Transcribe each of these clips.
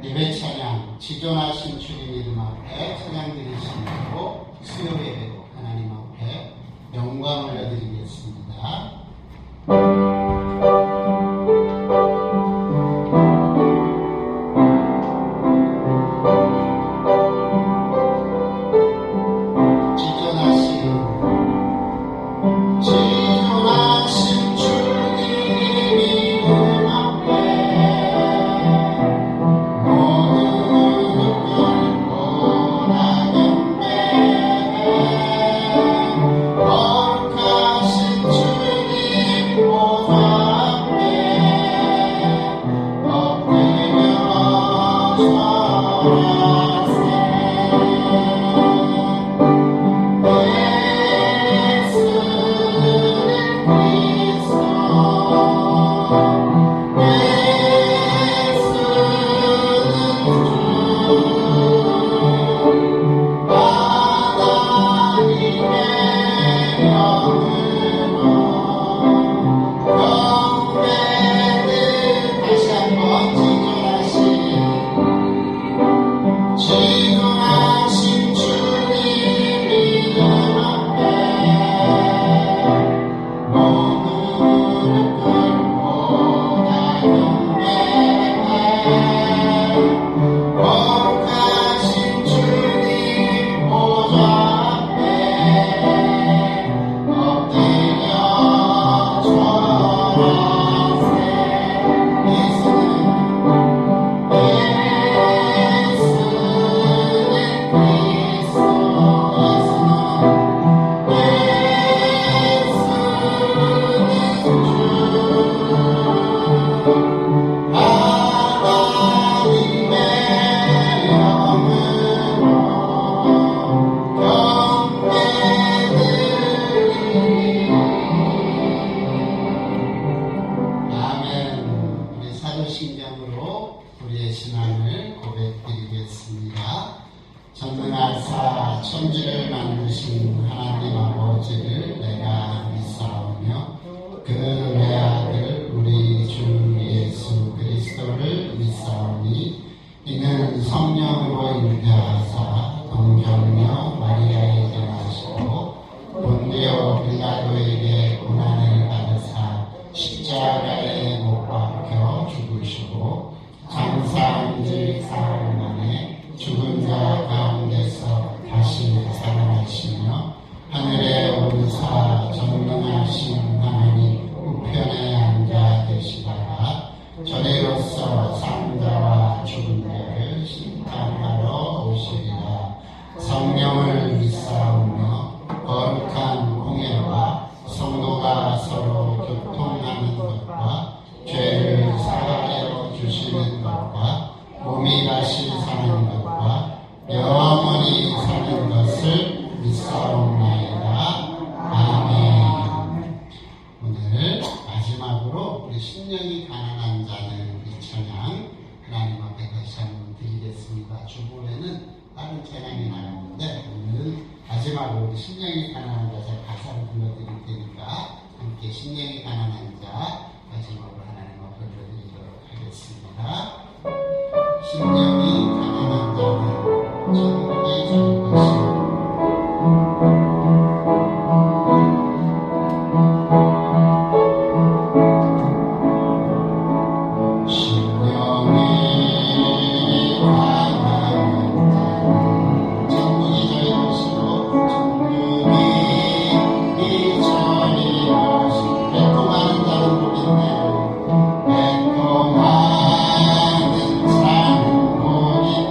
예배 찬양, 지존하신 주님 이름 앞에 찬양 드리시고 수요 예배로 하나님 앞에 영광 올려드리겠습니다. 신경으로 우리의 신앙을 고백드리겠습니다. 전능하사 천지를 만드신 하나님 아버지를 내가 믿사오며 그 외아들 우리 주 예수 그리스도를 믿사오니 이는 성령으로 잉태하사 동정녀 마리아에게 나시고 본디오 빌라도에게 고난을 받으사 십자가에 못 박혀 죽으시고 장사한 지 사흘 만에 죽은 자 가운데서 다시 살아나시며 하늘에 오르사 전능하신 하나님 우편에 앉아 계시다가 저리로서 산자와 죽은 자를 심판하러 오시리라. 성령을 믿사오며 거룩한 공예와 성도가 서로 교통하는 것과 죄를 사하여 주시는 것과 몸이 다시 사는 것과 영원히 사는 것을 믿사옵나이다. 아멘. 오늘 마지막으로 우리 심령이 가난한 자는 이 찬양 하나님 앞에 다시 한번 드리겠습니다. 주보에는 다른 찬양이 나왔는데 오늘은 마지막으로 우리 심령이 가난한 자 가사를 불러드릴 테니까 함께 심령이 가난한 자 마지막으로 하나님 앞에 불러드리도록 하겠습니다. 심령이 가난한 자는 천국이 줄 것이요 매콤한 산은 고기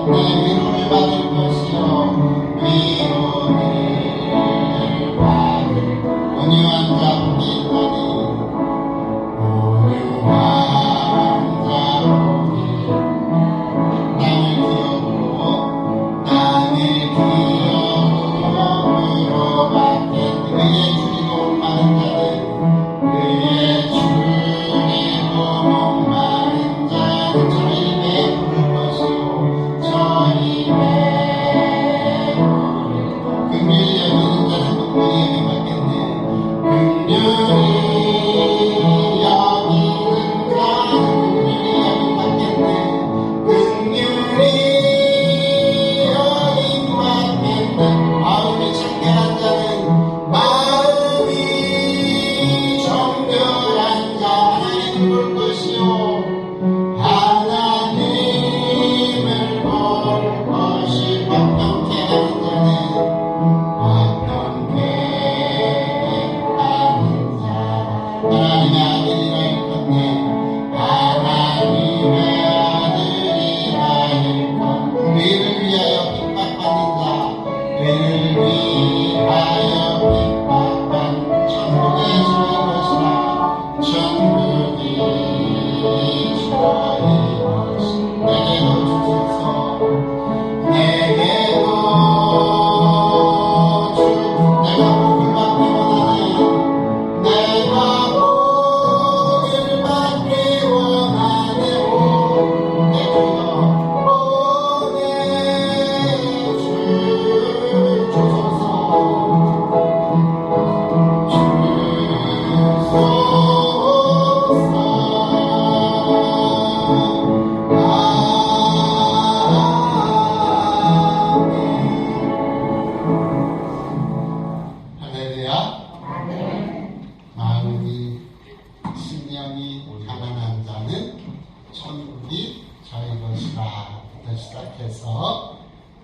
시작해서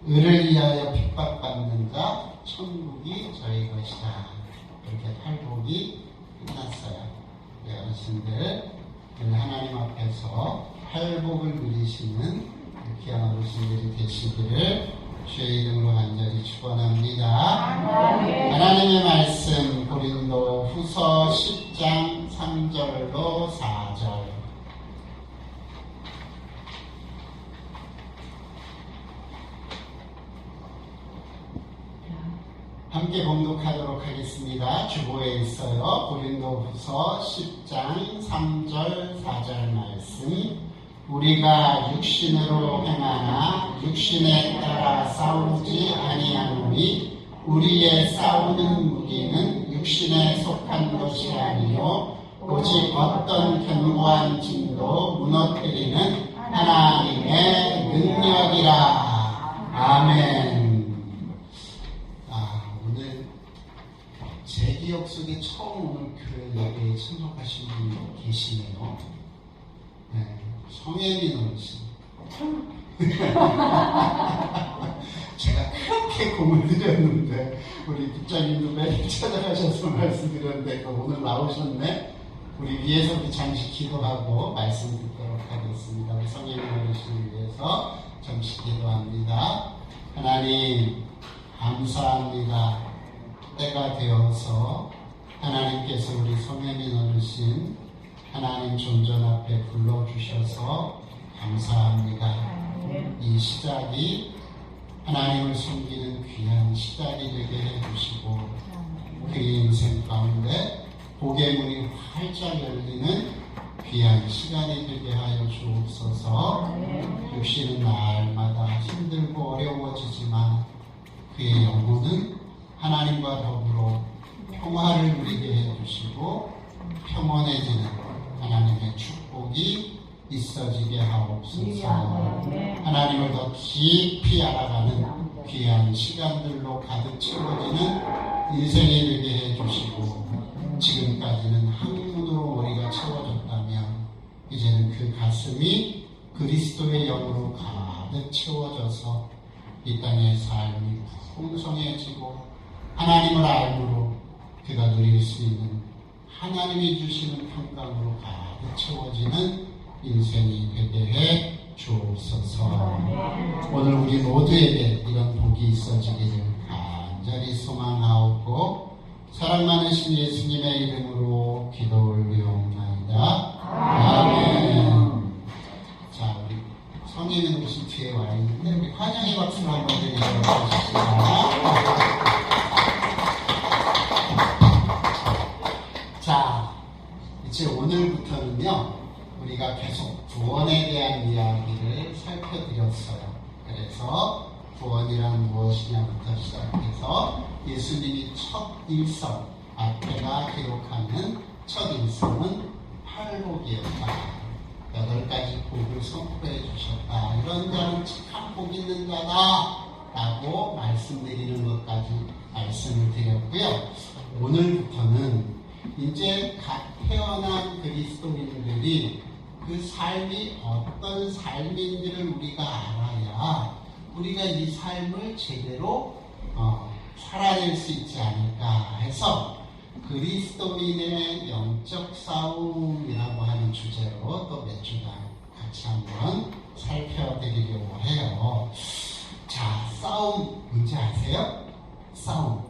의를 위하여 핍박받는 자 천국이 저희 것이다. 이렇게 팔복이 끝났어요. 어르신들 하나님 앞에서 팔복을 누리시는 귀한 어르신들이 되시기를 주의 이름으로 간절히 축원합니다. 하나님의 말씀 고린도 후서 10장 3절로 4절. 함께 봉독하도록 하겠습니다. 주보에 있어요. 고린도 후서 10장 3절 4절 말씀. 우리가 육신으로 행하나 육신에 따라 싸우지 아니하노니 우리의 싸우는 무기는 육신에 속한 것이 아니요 오직 어떤 견고한 짐도 무너뜨리는 하나님의 능력이라. 아멘. 오늘 제 기억 속에 처음 오늘 교회 예배에 참석하신 분이 계시네요. 네. 성혜민 어르신. 제가 그렇게 공을 드렸는데 우리 국장님도 매일 찾아가셔서 말씀드렸는데 오늘 나오셨네. 우리 위에서 우리 잠시 기도하고 말씀 듣도록 하겠습니다. 우리 성혜민 어르신을 위해서 잠시 기도합니다. 하나님 감사합니다. 때가 되어서 하나님께서 우리 성혜민 어르신 하나님 존전 앞에 불러주셔서 감사합니다. 이 시작이 하나님을 섬기는 귀한 시작이 되게 해주시고 그 인생 가운데 복의 문이 활짝 열리는 귀한 시간이 되게 하여 주옵소서. 육신은 날마다 힘들고 어려워지지만 그의 영혼은 하나님과 더불어 평화를 누리게 해주시고 평온해지는 하나님의 축복이 있어지게 하옵소서. 하나님을 더 깊이 알아가는 귀한 시간들로 가득 채워지는 인생이 되게 해주시고 지금까지는 학문으로 머리가 채워졌다면 이제는 그 가슴이 그리스도의 영으로 가득 채워져서 이 땅의 삶이 풍성해지고 하나님을 알므로 그가 누릴 수 있는 하나님이 주시는 평강으로 가득 채워지는 인생이 되게 해 주옵소서. 오늘 우리 모두에게 이런 복이 있어지기를 간절히 소망하옵고 사랑 많으신 예수님의 이름으로 기도 올리옵나이다. 아멘. 자, 우리 성인은 무슨 뒤에 와 있는데 우리 환영의 박수를 한번 드리도록 하겠습니다. 자, 이제 오늘부터는요, 우리가 계속 구원에 대한 이야기를 살펴드렸어요. 그래서 구원이란 무엇이냐부터 시작해서 예수님이 첫 일성, 마태가 기록하는 첫 일성은 팔복이었다. 8가지 복을 선포해 주셨다. 이런 자는 착한 복 있는 자다. 라고 말씀드리는 것까지 말씀을 드렸고요. 오늘부터는 이제 갓 태어난 그리스도인들이 그 삶이 어떤 삶인지를 우리가 알아야 우리가 이 삶을 제대로 살아낼 수 있지 않을까 해서 그리스도인의 영적 싸움이라고 하는 주제로 또 몇 주간 같이 한번 살펴드리려고 해요. 자, 싸움 뭔지 아세요? 싸움.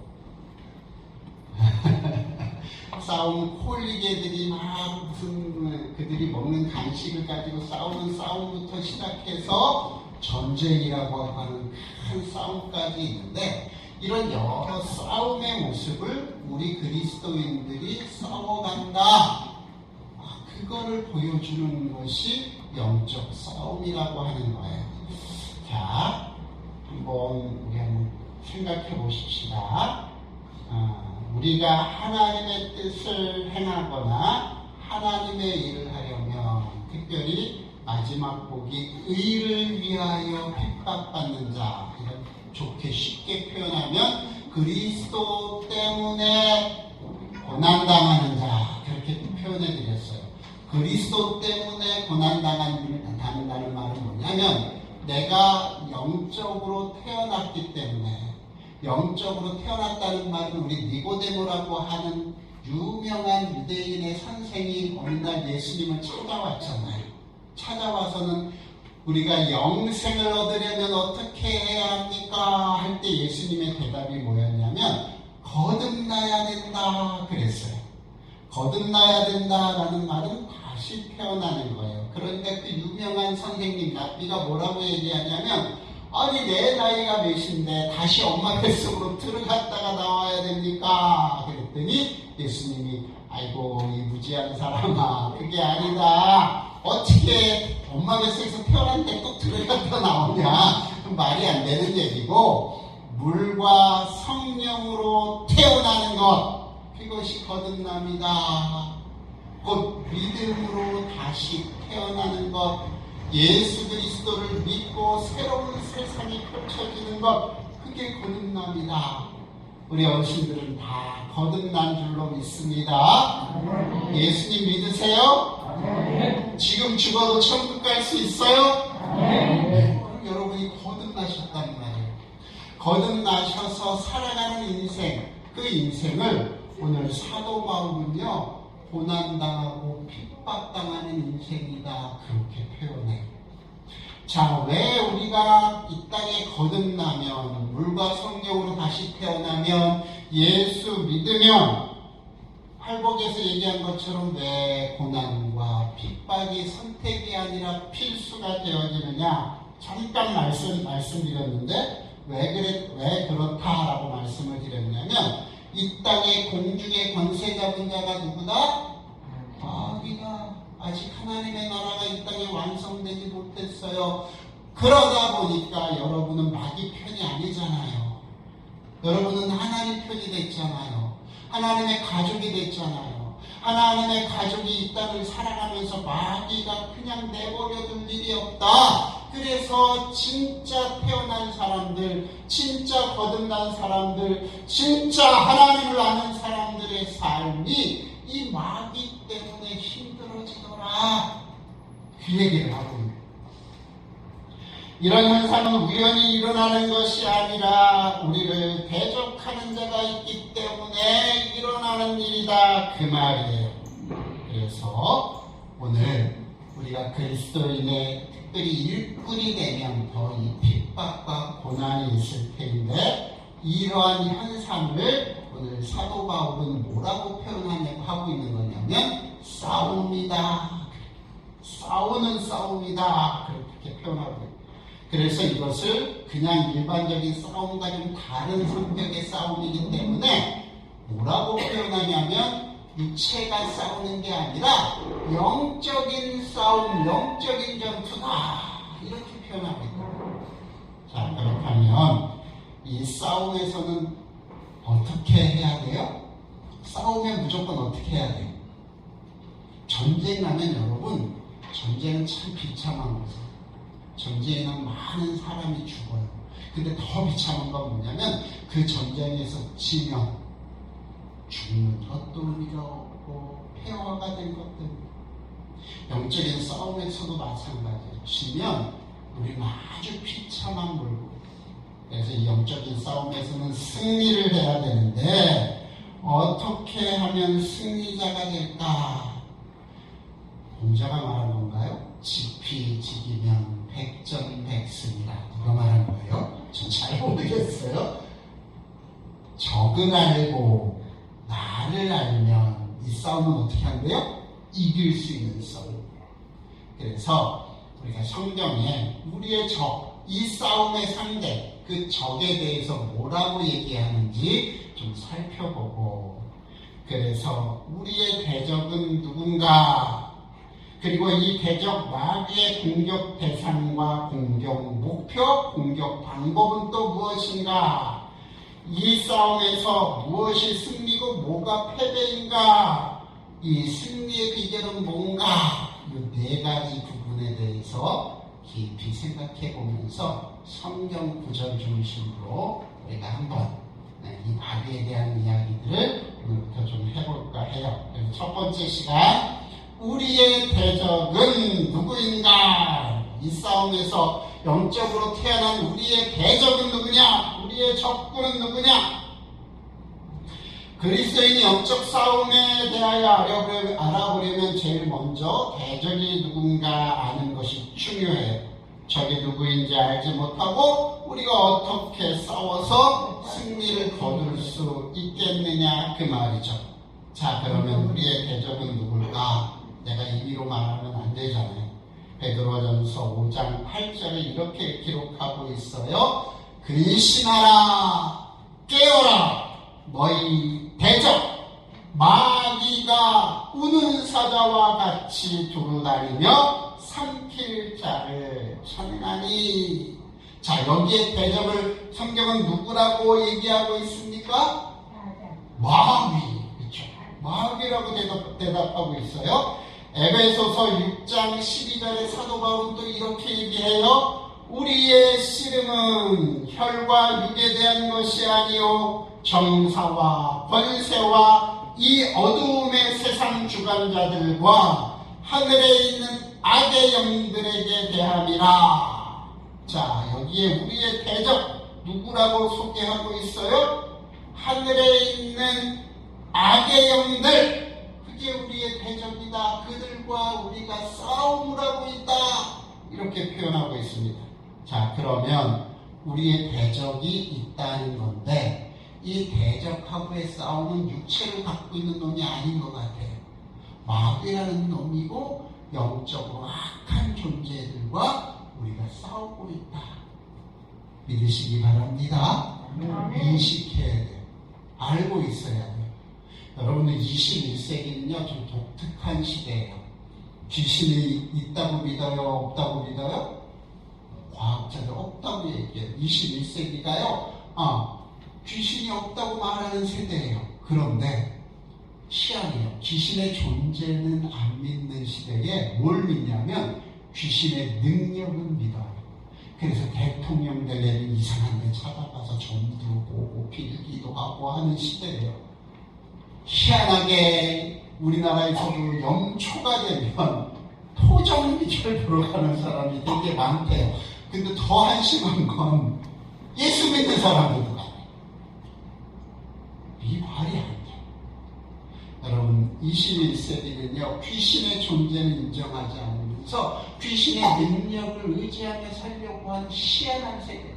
싸움 콜리개들이 막 무슨 그들이 먹는 간식을 가지고 싸우는 싸움부터 시작해서 전쟁이라고 하는 큰 싸움까지 있는데 이런 여러 싸움의 모습을 우리 그리스도인들이 싸워간다. 그거를 보여주는 것이 영적 싸움이라고 하는 거예요. 자, 우리 한번 생각해 보십시다. 우리가 하나님의 뜻을 행하거나 하나님의 일을 하려면 특별히 마지막 복이 의를 위하여 핍박받는 자, 이런 좋게 쉽게 표현하면 그리스도 때문에 고난당하는 자, 그렇게 표현해 드렸어요. 그리스도 때문에 고난당한다는 말은 뭐냐면 내가 영적으로 태어났기 때문에, 영적으로 태어났다는 말은 우리 니고데모라고 하는 유명한 유대인의 선생이 어느 날 예수님을 찾아왔잖아요. 찾아와서는 우리가 영생을 얻으려면 어떻게 해야 합니까? 할 때 예수님의 대답이 뭐였냐면 거듭나야 된다 그랬어요. 거듭나야 된다라는 말은 다시 태어나는 거예요. 그러니까 그 유명한 선생님 랍비가 뭐라고 얘기하냐면, 아니 내 나이가 몇인데 다시 엄마 뱃속으로 들어갔다가 나와야 됩니까? 그랬더니 예수님이 아이고 이 무지한 사람아, 그게 아니다. 어떻게 엄마 뱃속에서 태어났는데 또 들어갔다 나오냐? 말이 안 되는 얘기고, 물과 성령으로 태어나는 것, 그것이 거듭남이다. 곧 믿음으로 다시 태어나는 것, 예수 그리스도를 믿고 새로운 세상이 펼쳐지는 것, 그게 거듭남이다. 우리 어르신들은 다 거듭난 줄로 믿습니다. 예수님 믿으세요? 지금 죽어도 천국 갈 수 있어요? 그럼 여러분이 거듭나셨단 말이에요. 거듭나셔서 살아가는 인생, 그 인생을 오늘 사도 바울은요, 고난당하고 핍박당하는 인생이다, 그렇게 표현해요. 자, 왜 우리가 이 땅에 거듭나면, 물과 성령으로 다시 태어나면, 예수 믿으면, 팔복에서 얘기한 것처럼 왜 고난과 핍박이 선택이 아니라 필수가 되어지느냐? 잠깐 말씀드렸는데, 왜 그렇다라고 말씀을 드렸냐면, 이 땅의 공중의 권세 잡은 자가 누구다? 마귀다. 아직 하나님의 나라가 이 땅에 완성되지 못했어요. 그러다 보니까 여러분은 마귀 편이 아니잖아요. 여러분은 하나님 편이 됐잖아요. 하나님의 가족이 됐잖아요. 하나님의 가족이 이 땅을 살아가면서 마귀가 그냥 내버려둘 일이 없다. 그래서 진짜 태어난 사람들, 진짜 거듭난 사람들, 진짜 하나님을 아는 사람들의 삶이 이 마귀 때문에 힘들어지더라, 그 얘기를 하고 있는 거예요. 이런 현상은 우연히 일어나는 것이 아니라 우리를 대적하는 자가 있기 때문에 일어나는 일이다, 그 말이에요. 그래서 오늘 우리가 그리스도인의 특별히 일꾼이 되면 더 이 핍박과 고난이 있을 텐데, 이러한 현상을 오늘 사도 바울은 뭐라고 표현하냐고 하고 있는 거냐면 싸움이다, 싸우는 싸움이다, 그렇게 표현하고 있어요. 그래서 이것을 그냥 일반적인 싸움과 좀 다른 성격의 싸움이기 때문에 뭐라고 표현하냐면 육체가 싸우는 게 아니라 영적인 싸움, 영적인 전투다, 이렇게 표현하고 있다. 자, 그렇다면 이 싸움에서는 어떻게 해야 돼요? 싸우면 무조건 어떻게 해야 돼요? 전쟁하면 여러분, 전쟁은 참 비참한 거죠. 전쟁에는 많은 사람이 죽어요. 근데 더 비참한 건 뭐냐면 그 전쟁에서 지면 죽는 것도 의미가 없고 폐허가 된 것들. 영적인 싸움에서도 마찬가지예요. 지면 우리는 아주 비참한 물고. 그래서 이 영적인 싸움에서는 승리를 해야 되는데 어떻게 하면 승리자가 될까? 공자가 말한 건가요? 지피지기면 백전백승이라. 누가 말한 거예요? 전 잘 모르겠어요. 적을 알고 나를 알면 이 싸움은 어떻게 한대요? 이길 수 있는 싸움. 그래서 우리가 성경에 우리의 적, 이 싸움의 상대, 그 적에 대해서 뭐라고 얘기하는지 좀 살펴보고, 그래서 우리의 대적은 누군가, 그리고 이 대적 마귀의 공격 대상과 공격 목표, 공격 방법은 또 무엇인가, 이 싸움에서 무엇이 승리고 뭐가 패배인가, 이 승리의 비결은 뭔가, 이 네 가지 부분에 대해서 깊이 생각해 보면서 성경 구절 중심으로 우리가 한번 이 마귀에 대한 이야기들을 오늘부터 좀 해볼까 해요. 그래서 첫 번째 시간, 우리의 대적은 누구인가? 이 싸움에서 영적으로 태어난 우리의 대적은 누구냐? 우리의 적군은 누구냐? 그리스도인이 영적 싸움에 대하여 알아보려면 제일 먼저 대적이 누군가 아는 것이 중요해요. 적이 누구인지 알지 못하고 우리가 어떻게 싸워서 승리를 거둘 수 있겠느냐 그 말이죠. 자, 그러면 우리의 대적은 누굴까? 내가 임의로 말하면 안 되잖아요. 베드로전서 5장 8절에 이렇게 기록하고 있어요. 근신하라, 깨어라, 너희 대적 마귀가 우는 사자와 같이 두루다니며 삼킬 자를 찾나니. 자, 여기에 대적을 성경은 누구라고 얘기하고 있습니까? 마귀. 그렇죠. 마귀라고 대답하고 있어요. 에베소서 6장 12절에 사도 바울은 또 이렇게 얘기해요. 우리의 씨름은 혈과 육에 대한 것이 아니요 정사와 권세와 이 어두움의 세상 주관자들과 하늘에 있는 악의 영들에게 대함이라. 자, 여기에 우리의 대적 누구라고 소개하고 있어요? 하늘에 있는 악의 영들, 그게 우리의 대적이다. 그들과 우리가 싸움을 하고 있다. 이렇게 표현하고 있습니다. 자, 그러면 우리의 대적이 있다는 건데 이 대적하고의 싸움은 육체를 갖고 있는 놈이 아닌 것 같아요. 마귀라는 놈이고 영적으로 악한 존재들과 우리가 싸우고 있다. 믿으시기 바랍니다. 인식해야 돼요. 알고 있어야 돼요. 여러분들 21세기는요 좀 독특한 시대예요. 귀신이 있다고 믿어요? 없다고 믿어요? 과학자들 없다고 얘기해요. 21세기가요 귀신이 없다고 말하는 세대예요. 그런데 희한해요. 귀신의 존재는 안 믿는 시대에 뭘 믿냐면 귀신의 능력은 믿어요. 그래서 대통령 되려면 이상한 데 찾아가서 점도 보고 빌기도 하고 하는 시대예요. 희한하게 우리나라에서도 영초가 되면 토정미절 보러 가는 사람이 되게 많대요. 근데 더 한심한 건 예수 믿는 사람들도 가요. 이 말이 안 돼요. 여러분 21세기는요 귀신의 존재는 인정하지 않으면서 귀신의 능력을 의지하며 살려고 하는 희한한 세계예요.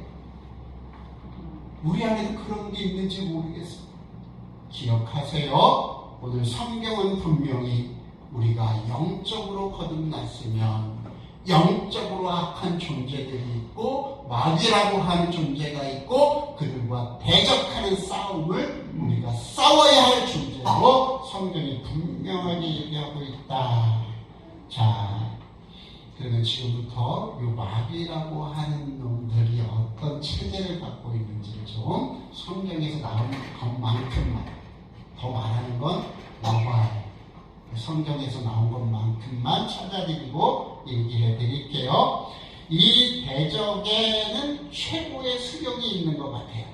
우리 안에도 그런 게 있는지 모르겠어요. 기억하세요. 오늘 성경은 분명히 우리가 영적으로 거듭났으면 영적으로 악한 존재들이 있고 마귀라고 하는 존재가 있고 그들과 대적하는 싸움을 우리가 싸워야 할 존재로 성경이 분명하게 얘기하고 있다. 자, 그러면 지금부터 이 마귀라고 하는 놈들이 어떤 체제를 갖고 있는지를 좀 성경에서 나온 것만큼만 더 말하는 건 나와요. 성경에서 나온 것만큼만 찾아드리고 얘기해 드릴게요. 이 대적에는 최고의 수령이 있는 것 같아요.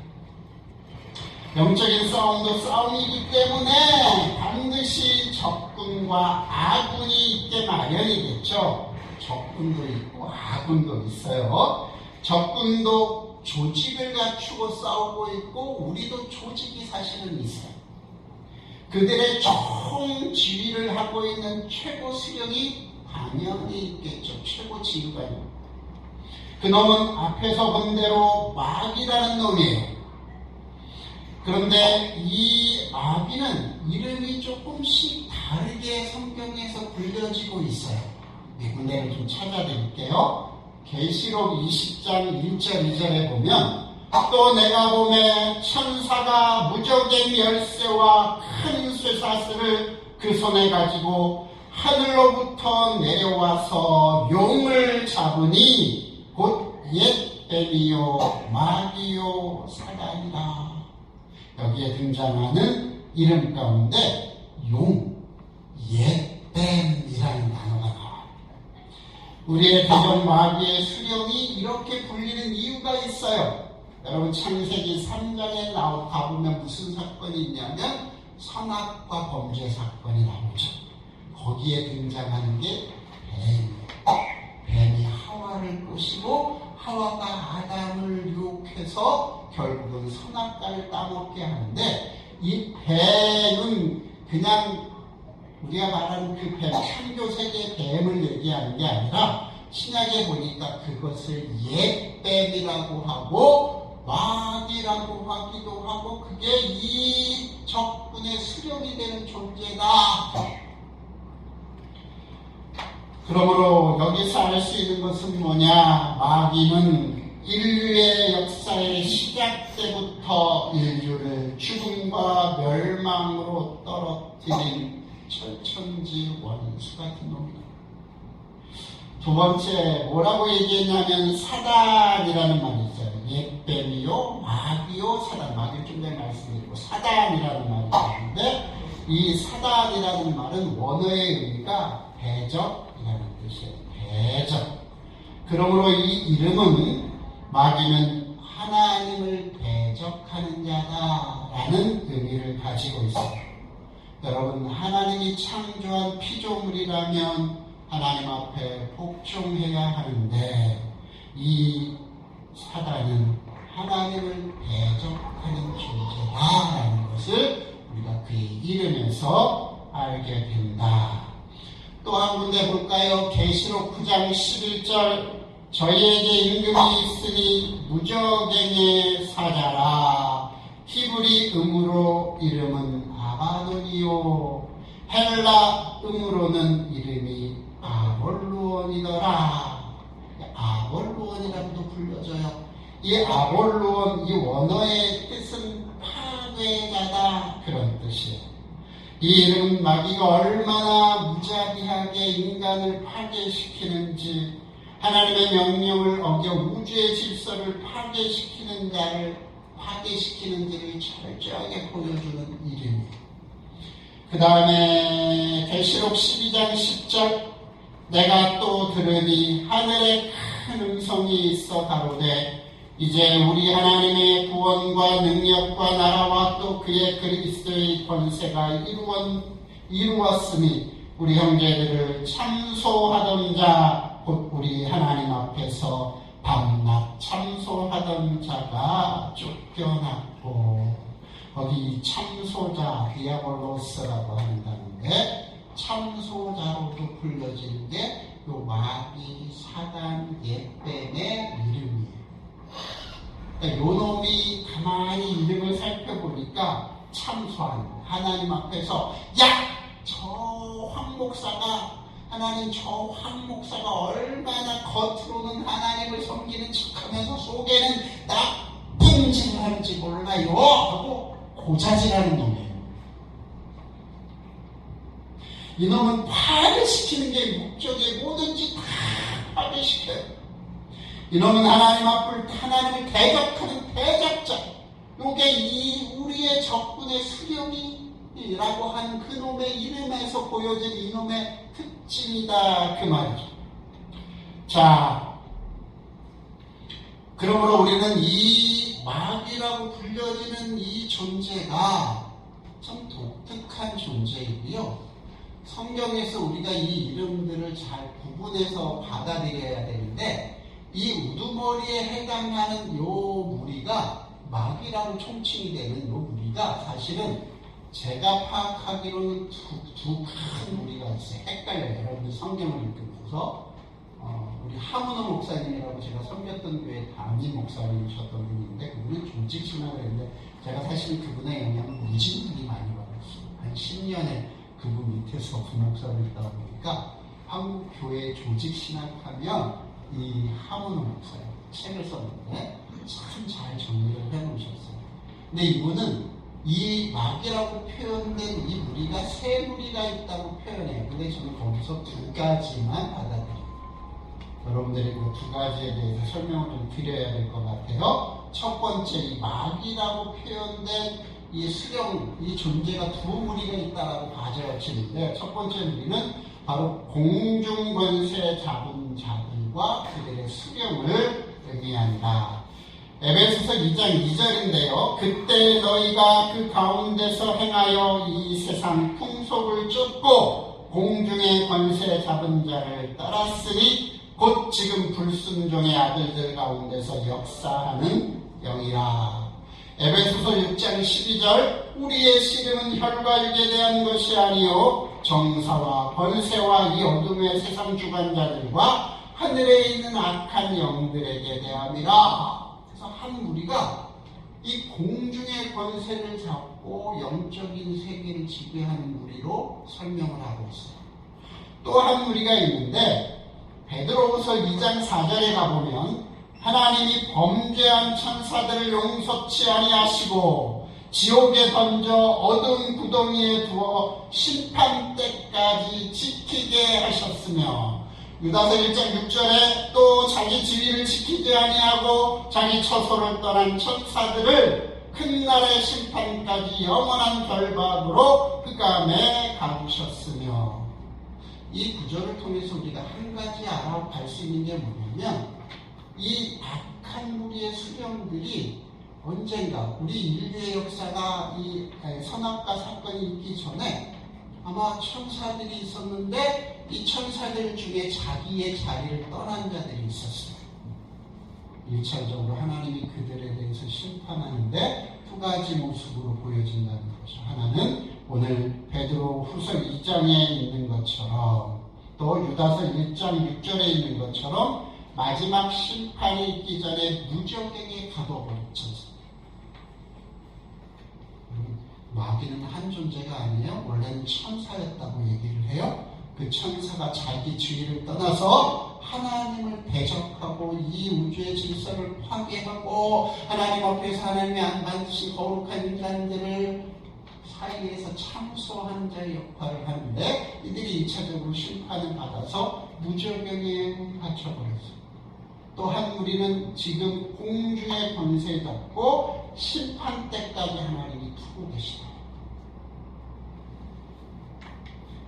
영적인 싸움도 싸움이기 때문에 반드시 적군과 아군이 있게 마련이겠죠. 적군도 있고 아군도 있어요. 적군도 조직을 갖추고 싸우고 있고 우리도 조직이 사실은 있어요. 그들의 총지휘를 하고 있는 최고 수령이 당연히 있겠죠. 최고 지휘관이. 그 놈은 앞에서 본 대로 마귀라는 놈이에요. 그런데 이 마귀는 이름이 조금씩 다르게 성경에서 불려지고 있어요. 네 군데를 좀 찾아드릴게요. 계시록 20장 1절 2절에 보면 또 내가 보매 천사가 무적의 열쇠와 큰 쇠사슬을 그 손에 가지고 하늘로부터 내려와서 용을 잡으니 곧 옛뱀이요 마귀요 사단이라. 여기에 등장하는 이름 가운데 용, 옛뱀이라는 단어가 나와요. 우리의 대적 마귀의 수령이 이렇게 불리는 이유가 있어요. 여러분 창세기 3장에 가보면 무슨 사건이 있냐면 선악과 범죄 사건이 나오죠. 거기에 등장하는 게 뱀이에요. 뱀이 하와를 할 것이고 하와가 아담을 유혹해서 결국은 선악과를 따먹게 하는데 이 뱀은 그냥 우리가 말하는 그 뱀, 창조세계의 뱀을 얘기하는 게 아니라 신약에 보니까 그것을 옛뱀이라고 하고 마귀라고 하기도 하고 그게 이 적군의 수령이 되는 존재다. 그러므로 여기서 알 수 있는 것은 뭐냐? 마귀는 인류의 역사의 시작 때부터 인류를 죽음과 멸망으로 떨어뜨린 철천지 원수 같은 놈이다. 두 번째 뭐라고 얘기했냐면 사단이라는 말이 있어요. 옛뱀이요, 마귀요, 사단. 마귀 좀 전에 말씀드리고 사단이라는 말이 있는데 이 사단이라는 말은 원어의 의미가 대적이라는 뜻이에요. 대적. 그러므로 이 이름은 마귀는 하나님을 대적하는 자다라는 의미를 가지고 있어요. 여러분, 하나님이 창조한 피조물이라면 하나님 앞에 복종해야 하는데 이 사단은 하나님을 대적하는 존재다라는 것을 우리가 그의 이름에서 알게 된다. 또 한 군데 볼까요? 계시록 9장 11절 저희에게 임금이 있으니 무저갱의 사자라. 히브리 음으로 이름은 아바돈이요 헬라 음으로는 이름이 아볼루온이더라. 아볼루온이라고도 불려져요. 이 아볼루온, 이 원어의 뜻은 파괴자다, 그런 뜻이에요. 이 이름은 마귀가 얼마나 무자비하게 인간을 파괴시키는지, 하나님의 명령을 어겨 우주의 질서를 파괴시키는 자를 파괴시키는지를 철저하게 보여주는 이름이에요. 그 다음에 계시록 12장 10절 내가 또 들으니 하늘에 큰 음성이 있어 가로되 이제 우리 하나님의 구원과 능력과 나라와 또 그의 그리스도의 권세가 이루었으니 우리 형제들을 참소하던 자 곧 우리 하나님 앞에서 밤낮 참소하던 자가 쫓겨났고, 거기 참소자 디아볼로스라고 한다는데 참소자로도 불려지는 게 요 마귀 사단 옛뱀의 이름이에요. 그러니까 요 놈이 가만히 이름을 살펴보니까 참소하는, 하나님 앞에서 저 황 목사가, 하나님 저 황 목사가 얼마나 겉으로는 하나님을 섬기는 척하면서 속에는 나쁜 짓을 하는지 몰라요 하고 고자질하는 놈이에요. 이놈은 파괴시키는 게 목적이에요. 뭐든지 다 파괴시켜요. 이놈은 하나님을 대적하는 대적자. 요게 이 우리의 적군의 수령이라고 하는 그놈의 이름에서 보여진 이놈의 특징이다, 그 말이죠. 자, 그러므로 우리는 이 마귀라고 불려지는 이 존재가 참 독특한 존재이고요. 성경에서 우리가 이 이름들을 잘 구분해서 받아들여야 되는데, 이 우두머리에 해당하는 요 무리가 마귀라고 총칭이 되는 요 무리가 사실은 제가 파악하기로는 두 큰 무리가 있어요. 헷갈려요. 여러분들 성경을 읽으면서 우리 하문호 목사님이라고 제가 섬겼던 교회 담임 목사님이셨던 분인데, 그분은 조직신학을 했는데 제가 사실 그분의 영향을 무지무지 많이 받았어요. 한 10년에 그분 밑에서 부목사를 있다 보니까 한국 교회 조직신학하면 이 하문호 목사님 책을 썼는데 참 잘 정리를 해놓으셨어요. 근데 이분은 이 마귀라고 표현된 이 무리가 세 무리가 있다고 표현해요. 근데 저는 거기서 두 가지만 받아들여요. 여러분들이 그 두 가지에 대해서 설명을 좀 드려야 될 것 같아요. 첫 번째, 이 마귀라고 표현된 이 수령, 이 존재가 두 무리가 있다라고 가져지는데, 첫 번째 무리는 바로 공중권세 잡은 자들과 그들의 수령을 의미한다. 에베소서 2장 2절인데요. 그때 너희가 그 가운데서 행하여 이 세상 풍속을 쫓고 공중의 권세 잡은 자를 따랐으니 곧 지금 불순종의 아들들 가운데서 역사하는 영이라. 에베소서 6장 12절 우리의 씨름은 혈과 육에 대한 것이 아니요 정사와 권세와 이 어둠의 세상 주관자들과 하늘에 있는 악한 영들에게 대함이라. 그래서 한 무리가 이 공중의 권세를 잡고 영적인 세계를 지배하는 무리로 설명을 하고 있어요. 또 한 무리가 있는데 베드로후서 2장 4절에 가보면 하나님이 범죄한 천사들을 용서치 아니하시고 지옥에 던져 어두운 구덩이에 두어 심판 때까지 지키게 하셨으며 유다서 1장 6절에 또 자기 지위를 지키지 아니하고 자기 처소를 떠난 천사들을 큰 날의 심판까지 영원한 결박으로 흑암에 가두셨으며. 이 구절을 통해서 우리가 한 가지 알아갈 수 있는 게 뭐냐면 이 악한 무리의 수령들이 언젠가 우리 인류의 역사가 이 선악과 사건이 있기 전에 아마 천사들이 있었는데 이 천사들 중에 자기의 자리를 떠난 자들이 있었어요. 1차적으로 하나님이 그들에 대해서 심판하는데 두 가지 모습으로 보여진다는 거죠. 하나는 오늘 베드로후서 2장에 있는 것처럼 또 유다서 1장 6절에 있는 것처럼 마지막 심판이 있기 전에 무적에게 가둬버린 천사. 마귀는 한 존재가 아니에요. 원래는 천사였다고 얘기를 해요. 그 천사가 자기 주의를 떠나서 하나님을 대적하고 이 우주의 질서를 파괴하고 하나님 앞에서 하나님이 안 만드신 거룩한 인간들을 사이에서 참소한 자의 역할을 하는데 이들이 2차적으로 심판을 받아서 무저병에 갇혀버렸어요. 또 한 무리는 지금 공중의 권세 잡고 심판 때까지 하나님이 두고 계시다.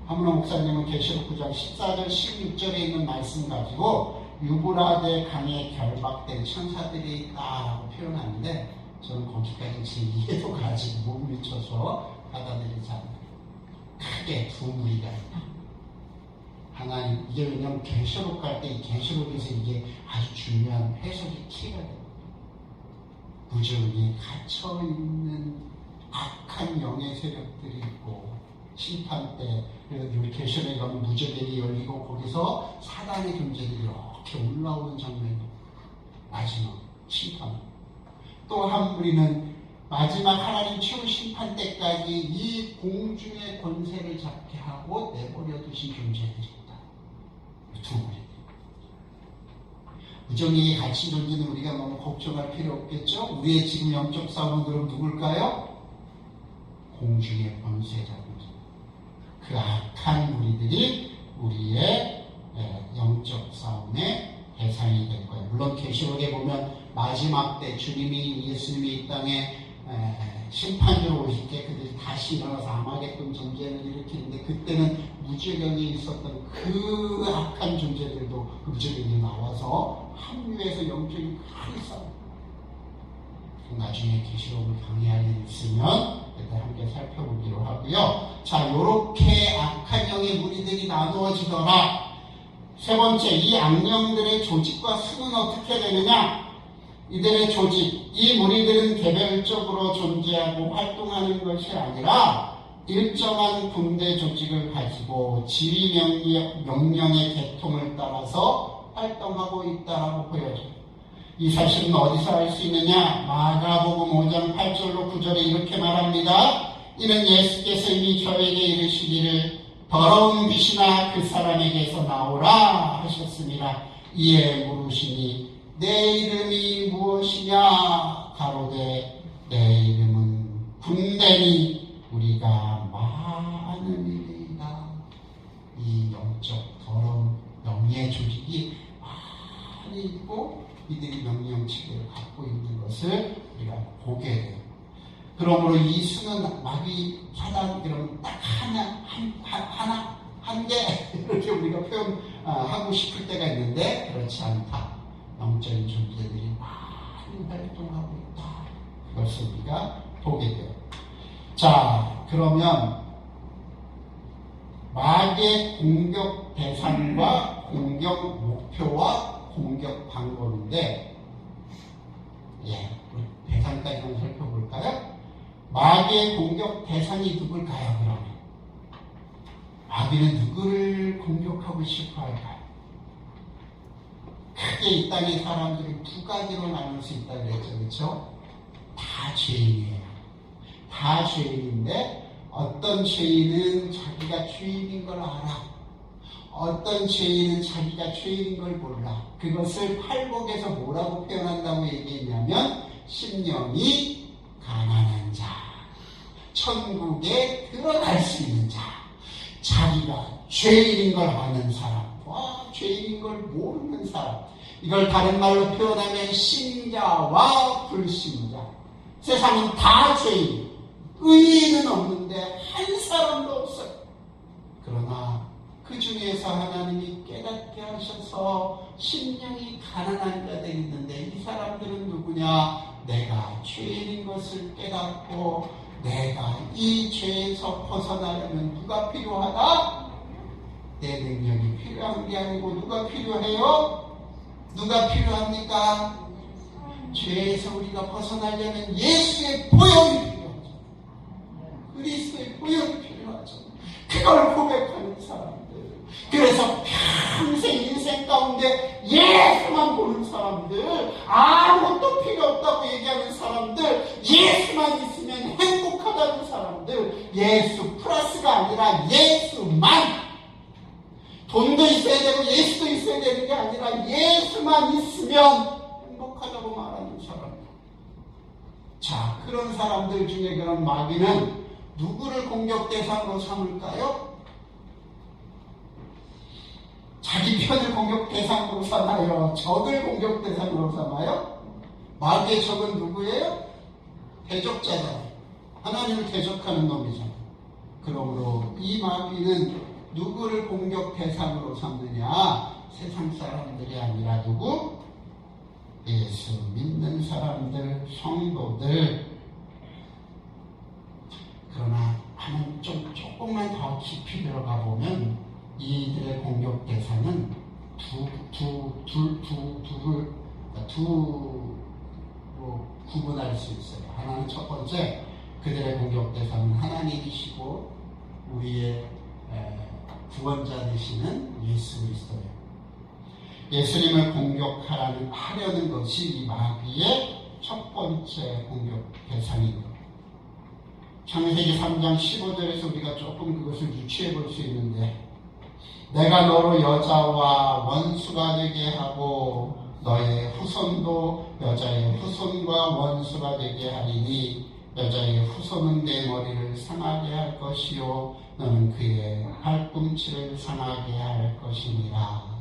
하문호 목사님은 계시록 9장 14절 16절에 있는 말씀 가지고 유브라데 강에 결박된 천사들이 있다라고 표현하는데 저는 거기까지 제 이해도 가지고 못 미쳐서 받아들이지 않아요. 크게 두 무리가 있다. 하나님, 이게 왜냐면 계시록 갈 때 이 계시록에서 이게 아주 중요한 해석이 키가 돼요. 무적이 갇혀있는 악한 영의 세력들이 있고 심판 때 우리 계시록에 가면 무적이 열리고 거기서 사단의 존재들이 이렇게 올라오는 장면이 마지막 심판. 또 한 무리는 마지막 하나님 최후 심판 때까지 이 공중의 권세를 잡게 하고 내버려 두신 존재들이 있다. 두 무리. 무정에게 갇힌 존재는 우리가 너무 걱정할 필요 없겠죠? 우리의 지금 영적 싸움은 누굴까요? 공중의 권세자들. 그 악한 무리들이 우리의 영적 싸움의 대상이 될 거예요. 물론 계시록에 보면 마지막 때 주님이 예수님이 이 땅에 심판주로 오실 때 그들이 다시 일어나서 아마겟돈 전쟁을 일으키는데 그때는 무저경에 있었던 그 악한 존재들도 그 무저경에 나와서 합류해서 영적인 큰 싸움. 나중에 계시록을 강의할 일이 있으면 그때 함께 살펴보기로 하고요. 자, 요렇게 악한 영의 무리들이 나누어지더라. 세 번째, 이 악령들의 조직과 수는 어떻게 되느냐? 이들의 조직, 이 무리들은 개별적으로 존재하고 활동하는 것이 아니라 일정한 군대 조직을 가지고 지휘 명령의 계통을 따라서 활동하고 있다라고 보여져요. 이 사실은 어디서 알 수 있느냐? 마가복음 5장 8절로 9절에 이렇게 말합니다. 이는 예수께서 이미 저에게 이르시기를 더러운 귀신아 그 사람에게서 나오라 하셨습니다. 이에 물으시니 내 이름이 무엇이냐? 가로되 내 이름은 군대니 우리가 많은 일이다. 이 영적 더러운 영의 조직이 많이 있고 이들이 명령체계를 갖고 있는 것을 우리가 보게 돼요. 그러므로 이 수는 마귀 사단 그러면 딱 한 개 이렇게 우리가 표현하고 싶을 때가 있는데 그렇지 않다. 영적인 존재들이 많이 활동하고 있다. 그것을 우리가 보게 돼요. 자, 그러면 마귀의 공격 대상과 공격 목표와 공격 방법인데, 우리 대상까지만 살펴볼까요? 마귀의 공격 대상이 누굴까요, 그러면? 마귀는 누구를 공격하고 싶어 할까요? 크게 이 땅의 사람들은 두 가지로 나눌 수 있다고 그랬죠, 그렇죠? 다 죄인이에요. 다 죄인인데, 어떤 죄인은 자기가 죄인인 걸 알아. 어떤 죄인은 자기가 죄인인 걸 몰라. 그것을 팔복에서 뭐라고 표현한다고 얘기했냐면, 심령이 가난한 자, 천국에 들어갈 수 있는 자, 자기가 죄인인 걸 아는 사람과 죄인인 걸 모르는 사람. 이걸 다른 말로 표현하면 신자와 불신자. 세상은 다 죄인. 의인은 없는데 한 사람도 없어요. 그러나 그 중에서 하나님이 깨닫게 하셔서 심령이 가난한 자들이 있는데, 이 사람들은 누구냐? 내가 죄인인 것을 깨닫고 내가 이 죄에서 벗어나려면 누가 필요하다? 내 능력이 필요한 게 아니고 누가 필요해요? 누가 필요합니까? 죄에서 우리가 벗어나려면 예수의 보혈이 필요하죠. 그리스도의 보혈이 필요하죠. 그걸 고백하는 사람들. 그래서 평생 인생 가운데 예수만 보는 사람들, 아무것도 필요 없다고 얘기하는 사람들, 예수만 있으면 행복하다는 사람들, 예수 플러스가 아니라 예수만, 돈도 있어야 되고 예수도 있어야 되는 게 아니라 예수만 있으면 행복하다고 말하는 사람들. 자, 그런 사람들 중에 그런 마귀는 누구를 공격 대상으로 삼을까요? 자기 편을 공격 대상으로 삼아요? 적을 공격 대상으로 삼아요? 마귀의 적은 누구예요? 대적자잖아요. 하나님을 대적하는 놈이잖아요. 그러므로 이 마귀는 누구를 공격 대상으로 삼느냐? 세상 사람들이 아니라 누구? 예수 믿는 사람들, 성도들. 그러나 조금만 더 깊이 들어가 보면 이들의 공격 대상은 두로 구분할 수 있어요. 하나는 첫 번째, 그들의 공격 대상은 하나님이시고 우리의 구원자 되시는 예수 그리스도예요. 예수님을 공격하려는 것이 이 마귀의 첫 번째 공격 대상입니다. 창세기 3장 15절에서 우리가 조금 그것을 유추해 볼 수 있는데, 내가 너로 여자와 원수가 되게 하고 너의 후손도 여자의 후손과 원수가 되게 하리니 여자의 후손은 내 머리를 상하게 할 것이요 너는 그의 발꿈치를 상하게 할 것이니라.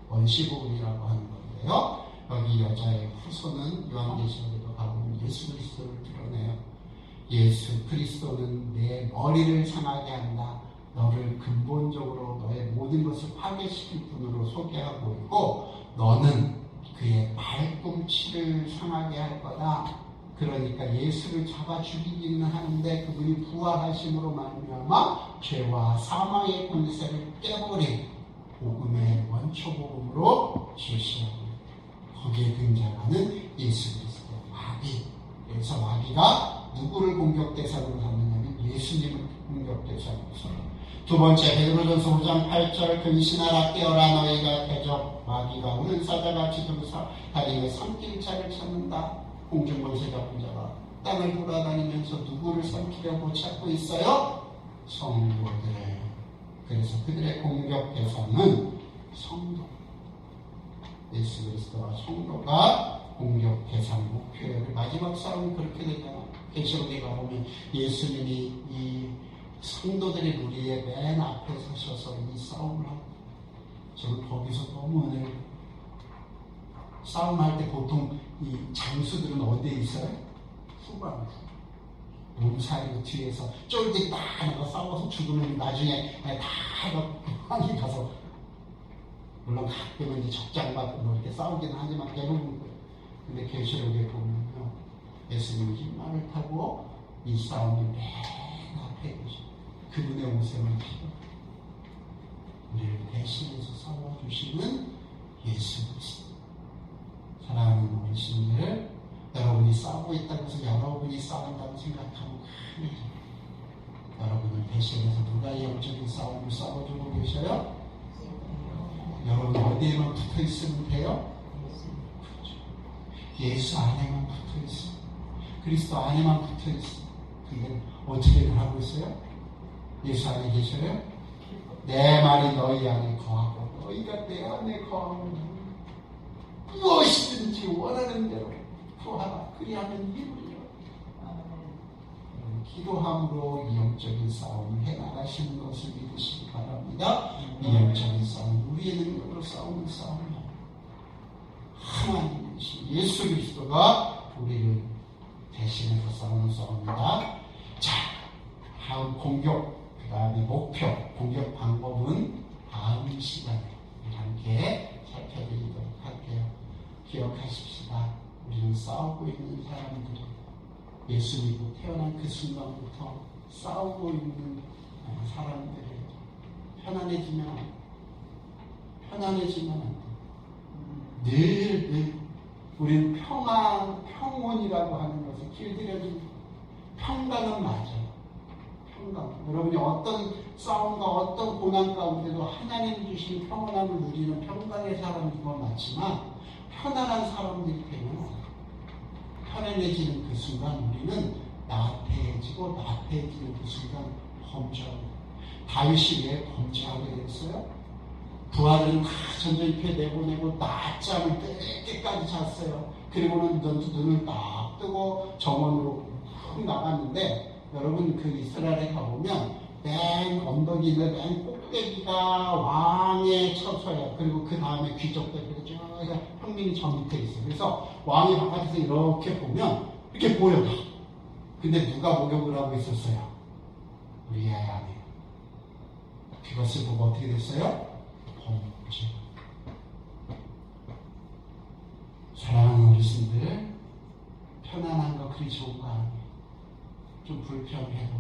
원시부분이라고 하는 건데요. 여기 여자의 후손은 요한계시록에도 가보면 예수 그리스도를 드러내요. 예수 그리스도는 내 머리를 상하게 한다. 너를 근본적으로 너의 모든 것을 파괴시킬 분으로 소개하고 있고, 너는 그의 발꿈치를 상하게 할 거다. 그러니까 예수를 잡아 죽이기는 하는데 그분이 부활하심으로 말미암아 죄와 사망의 권세를 깨버린 복음의 원초복음으로 제시하고, 거기에 등장하는 예수 그리스도 마귀. 그래서 마귀가 누구를 공격 대상으로 삼느냐면 예수님을 공격 대상으로 삼아요. 두 번째, 베드로전서 5장 8절, 근신하라 깨어라 너희가 대적 마귀가 우는 사자같이 다니며 삼킬 자를 찾는다. 공중권세 잡은 자가 땅을 돌아다니면서 누구를 삼키려고 찾고 있어요? 성도들. 그래서 그들의 공격 대상은 성도. 예수 그리스도와 성도가 공격 대상 목표예요. 마지막 싸움은 그렇게 되잖아. 계시록에 가보면 예수님이 이 성도들의 무리의 맨 앞에 서셔서 이 싸움을 하고, 저는 거기서 너무 은혜를, 싸움할 때 보통 이 장수들은 어디에 있어요? 후방. 몸살이고 뒤에서 쫄깃 딱 하다가 싸워서 죽으면 나중에 다 황이 가서, 물론 가끔은 이제 적장받고 뭐 이렇게 싸우기는 하지만 대부분 그래요. 근데 계시록에 보면요, 예수님이 흰말을 타고 이 싸움이 맨 앞에 계시고 그분의 옷에만 피고 우리를 대신해서 싸워주시는 예수 그리스도. 사랑하는 어르신들, 여러분이 싸우고 있다고 해서 여러분이 싸운다고 생각하면 큰일이에요. 여러분을 대신해서 누가 영적인 싸움을 싸워주고 계셔요? 여러분 어디에만 붙어 있으면 돼요? 그렇죠. 예수 안에만 붙어 있어요. 그리스도 안에만 붙어 있어요. 그게 어떻게들 하고 있어요? 예수 안에 계셔요? 내 말이 너희 안에 거하고 너희가 내 안에 거하고 무엇이든지 원하는 대로 구하라. 그리하면 이루리라. 기도함으로 이 영적인 싸움을 해나가시는 것을 믿으시기 바랍니다. 이 영적인 싸움, 우리의 능력으로 싸우는 싸움이야. 하나님이신 예수 그리스도가 우리를 대신해서 싸우는 싸움입니다. 자, 다음 공격, 그 다음에 목표, 공격 방법은 다음 시간에 함께 살펴드리도록 할게요. 기억하십시다. 우리는 싸우고 있는 사람들이에요. 예수 믿고 태어난 그 순간부터 싸우고 있는 사람들이에요. 편안해지면 안 돼. 편안해지면 안 돼. 늘 우리는 평온이라고 하는 것을 길들여진 평강은 맞아요. 평강. 여러분이 어떤 싸움과 어떤 고난 가운데도 하나님이 주신 평온함을 누리는 평강의 사람인 건 맞지만 편안한 사람들이 되면 편안해지는 그 순간 우리는 나태해지는 그 순간 범죄하고. 다윗이 왜 범죄하게 됐어요? 부하들은 다 전쟁터에 내보내고 낮잠을 때까지 잤어요. 그리고는 눈을 딱 뜨고 정원으로 훅 나갔는데, 여러분 그 이스라엘에 가보면 맨 언덕이 있는 맨 꼭대기가 왕의 처소예요. 그리고 그 다음에 귀족들, 그래서 평민이 저 밑에 있어요. 그래서 왕이 바깥에서 이렇게 보면 이렇게 보여요. 근데 누가 목욕을 하고 있었어요? 우리의 아내요. 그것을 보고 어떻게 됐어요? 범죄. 사랑하는 어르신들, 편안한 거 그리 좋은 거 아니에요. 좀 불편해도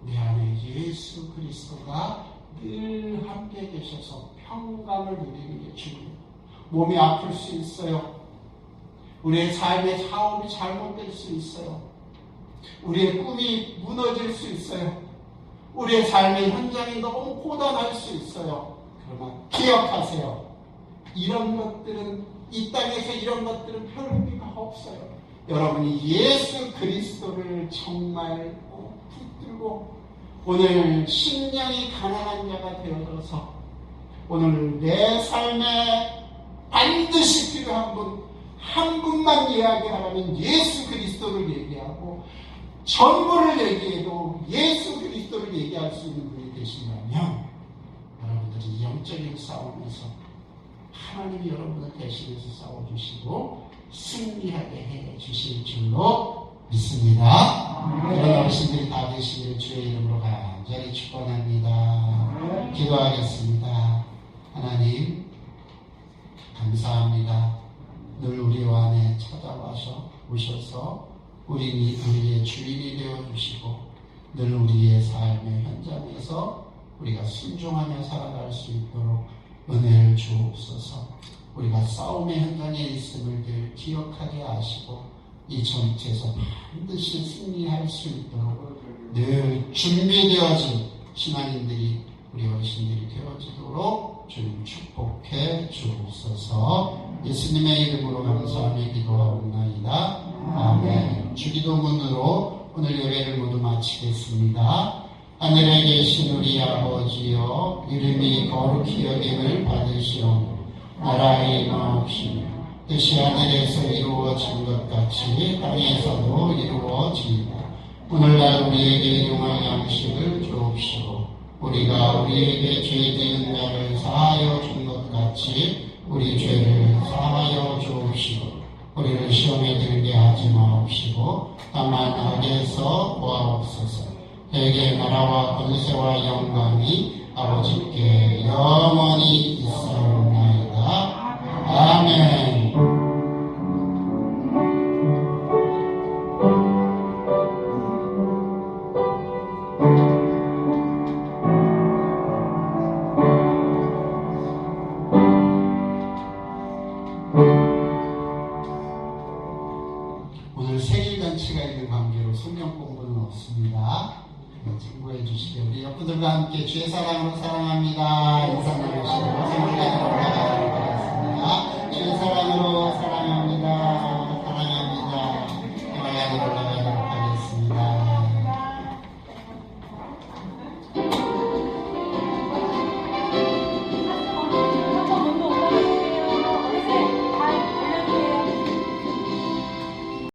내 안에 예수 그리스도가 늘 함께 계셔서 평강을 누리는 게 중요해요. 몸이 아플 수 있어요. 우리의 삶의 사업이 잘못될 수 있어요. 우리의 꿈이 무너질 수 있어요. 우리의 삶의 현장이 너무 고단할 수 있어요. 그러나 기억하세요. 이런 것들은, 이 땅에서 이런 것들은 별 의미가 없어요. 여러분이 예수 그리스도를 정말 꼭 붙들고 오늘 심령이 가난한 자가 되어서 오늘 내 삶에 반드시 필요한 분, 한 분만 이야기하라면 예수 그리스도를 얘기하고, 전부를 얘기해도 예수 그리스도를 얘기할 수 있는 분이 되신다면 여러분들이 영적인 싸움에서 하나님이 여러분을 대신해서 싸워주시고 승리하게 해주실 줄로 믿습니다. 이런 어르신들이 다 되시기를 주의 이름으로 간절히 축원합니다. 기도하겠습니다. 하나님 감사합니다. 늘 우리 안에 오셔서 우리의 주인이 되어주시고 늘 우리의 삶의 현장에서 우리가 순종하며 살아갈 수 있도록 은혜를 주옵소서. 우리가 싸움의 현장에 있음을 늘 기억하게 하시고 이 전체에서 반드시 승리할 수 있도록 늘 준비되어진 신앙인들이, 우리 어르신들이 되어지도록 주님 축복해 주옵소서. 예수님의 이름으로 감사하며 기도하옵나이다. 아멘. 주기도문으로 오늘 예배를 모두 마치겠습니다. 하늘에 계신 우리 아버지여, 이름이 거룩히 여김을 받으시오며 나라의 임하옵시며 뜻이 하늘에서 이루어진 것 같이 땅에서도 이루어지이다. 오늘날 우리에게 일용할 양식을 주옵시고 우리가 우리에게 죄 지은 자를 사하여 준 것 같이 우리 죄를 사하여 주옵시고 우리를 시험에 들게 하지 마옵시고 다만 악에서 구하옵소서. 대개 나라와 권세와 영광이 아버지께 영원히 있사옵나이다. 아멘. 성경 공부는 없습니다. 참고해 주시고 우리 옆분들과 함께 주의 사랑으로 사랑합니다. 인사 나누시고 성경에 올라가도록 하겠습니다. 주의 사랑으로 사랑합니다.